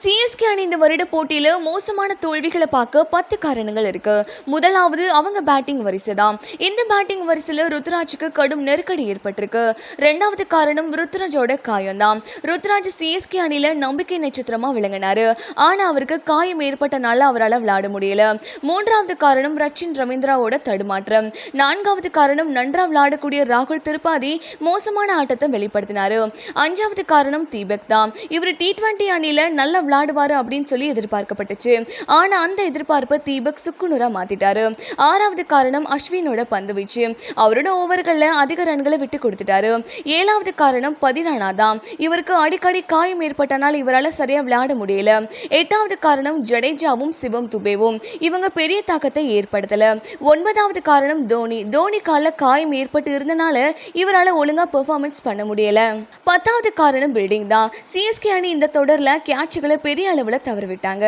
CSK அணி இந்த வருட போட்டியில மோசமான தோல்விகளை பார்க்க 10 காரணங்கள் இருக்கு. முதலாவது அவங்க பேட்டிங் வரிசை தான். இந்த பேட்டிங் வரிசையில ருத்ராஜுக்கு கடும் நெருக்கடி ஏற்பட்டிருக்கு. ரெண்டாவது காரணம் ருத்ராஜோட காயம் தான். ருத்ராஜ் சிஎஸ்கே அணியில நம்பிக்கை நட்சத்திரமா விளங்கினாரு. ஆனா அவருக்கு காயம் ஏற்பட்டனால அவரால் விளையாட முடியல. மூன்றாவது காரணம் ரச்சின் ரவீந்திராவோட தடுமாற்றம். நான்காவது காரணம் நன்றா விளையாடக்கூடிய ராகுல் திரிபாதி மோசமான ஆட்டத்தை வெளிப்படுத்தினாரு. அஞ்சாவது காரணம் தீபக் தான். இவர் T20 அணியில நல்ல விளையாடுவாரு அப்படின்னு சொல்லி எதிர்பார்க்கப்பட்டுச்சு. ஆனா அந்த எதிர்பார்ப்பை தீபக் சுக்குநூறா மாத்திட்டாரு. ஆறாவது காரணம் அஸ்வினோட பந்து வீச்சு. அவரோட ஓவர்கள்ல அதிக ரன்களை விட்டு கொடுத்துட்டாரு. ஏழாவது காரணம் பதிரானா தான். இவருக்கு அடிக்கடி காயம் ஏற்பட்டனால் இவரால் சரியா விளையாட முடியல. எட்டாவது காரணம் ஜடேஜாவும் சிவம் துபேவும். இவங்க பெரிய தாக்கத்தை ஏற்படுத்தல. ஒன்பதாவது காரணம் தோனி கால காயம் ஏற்பட்டு இருந்தனால இவரால் ஒழுங்கா பெர்ஃபார்மன்ஸ் பண்ண முடியல. பத்தாவது காரணம் பில்டிங் தான். சிஎஸ்கே அணி இந்த தொடர்ல கேட்சுகளை பெரிய அளவில் தவறவிட்டாங்க.